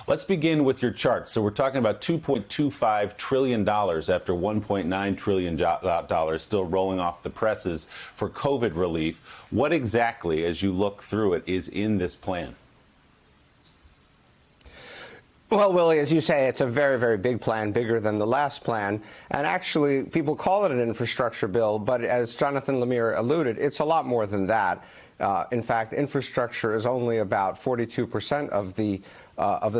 Let's begin with your chart. So we're talking about $2.25 trillion after $1.9 trillion still rolling off the presses for COVID relief. What exactly, as you look through it, is in this plan? Well, Willie, as you say, it's a very, very big plan, bigger than the last plan. And actually, people call it an infrastructure bill, but as Jonathan Lemire alluded, it's a lot more than that. In fact, infrastructure is only about 42% of the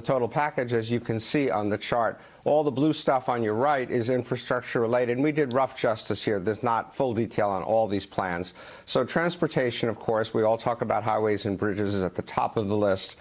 total package, as you can see on the chart. All the blue stuff on your right is infrastructure related, and we did rough justice here. There's not full detail on all these plans. So transportation, of course, we all talk about highways and bridges is at the top of the list,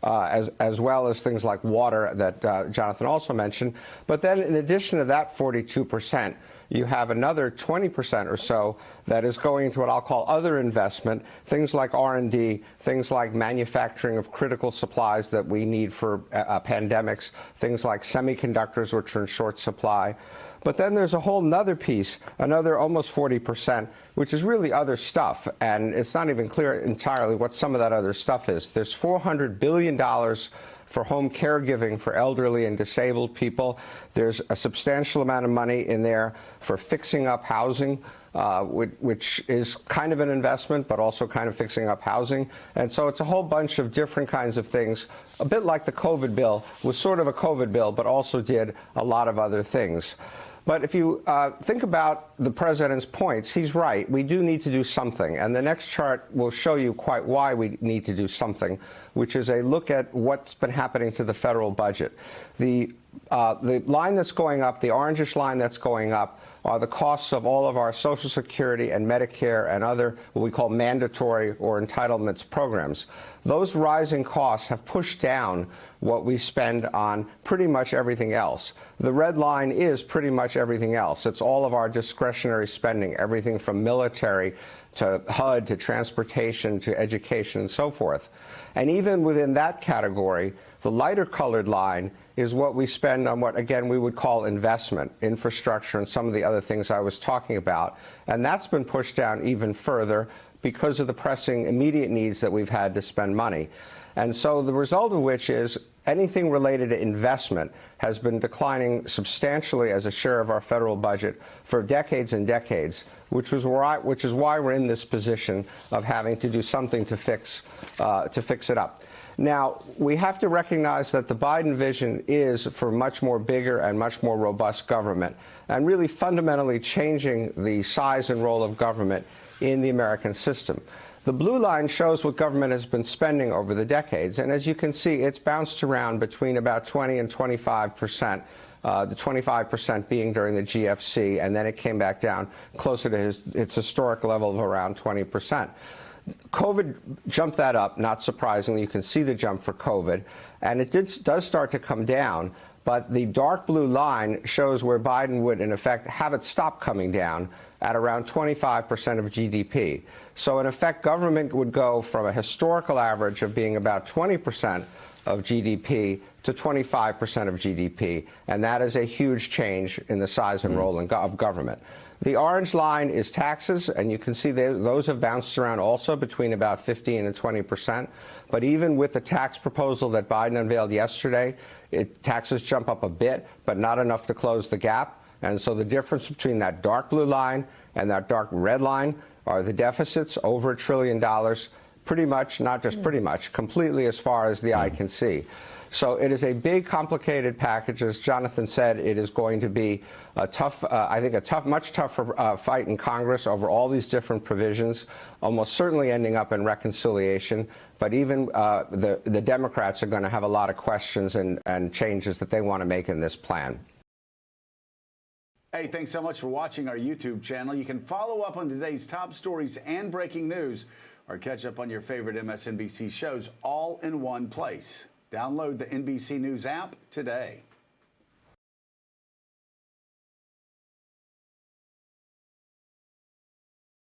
as well as things like water that Jonathan also mentioned. But then in addition to that 42%, you have another 20% or so that is going into what I'll call other investment, things like R&D, things like manufacturing of critical supplies that we need for pandemics, things like semiconductors, which are in short supply. But then there's a whole nother piece, another almost 40%, which is really other stuff. And it's not even clear entirely what some of that other stuff is. There's $400 billion for home caregiving for elderly and disabled people. There's a substantial amount of money in there for fixing up housing, which is kind of an investment, but also kind of fixing up housing. And so it's a whole bunch of different kinds of things, a bit like the COVID bill was sort of a COVID bill, but also did a lot of other things. But if you think about the president's points, he's right. We do need to do something. And the next chart will show you quite why we need to do something, which is a look at what's been happening to the federal budget. The line that's going up, the orangish line that's going up, are the costs of all of our Social Security and Medicare and other what we call mandatory or entitlements programs. Those rising costs have pushed down what we spend on pretty much everything else. The red line is pretty much everything else. It's all of our discretionary spending, everything from military to HUD to transportation to education and so forth. And even within that category, the lighter colored line is what we spend on what, again, we would call investment, infrastructure, and some of the other things I was talking about. And that's been pushed down even further because of the pressing immediate needs that we've had to spend money. And so the result of which is anything related to investment has been declining substantially as a share of our federal budget for decades and decades, which is why we're in this position of having to do something to fix it up. Now, we have to recognize that the Biden vision is for much more bigger and much more robust government, and really fundamentally changing the size and role of government in the American system. The blue line shows what government has been spending over the decades, and as you can see, it's bounced around between about 20 and 25%, the 25% being during the GFC, and then it came back down closer to its historic level of around 20%. COVID jumped that up, not surprisingly. You can see the jump for COVID, and it does start to come down, but the dark blue line shows where Biden would, in effect, have it stop coming down at around 25% of GDP. So, in effect, government would go from a historical average of being about 20% of GDP to 25% of GDP, and that is a huge change in the size and role of government. The orange line is taxes, and you can see those have bounced around also between about 15 and 20%. But even with the tax proposal that Biden unveiled yesterday, taxes jump up a bit, but not enough to close the gap. And so the difference between that dark blue line and that dark red line are the deficits over $1 trillion, pretty much, not just pretty much, completely as far as the eye can see. So it is a big, complicated package. As Jonathan said, it is going to be a tough, I think much tougher fight in Congress over all these different provisions, almost certainly ending up in reconciliation. But even the Democrats are going to have a lot of questions and changes that they want to make in this plan. Hey, thanks so much for watching our YouTube channel. You can follow up on today's top stories and breaking news, or catch up on your favorite MSNBC shows all in one place. Download the NBC News app today.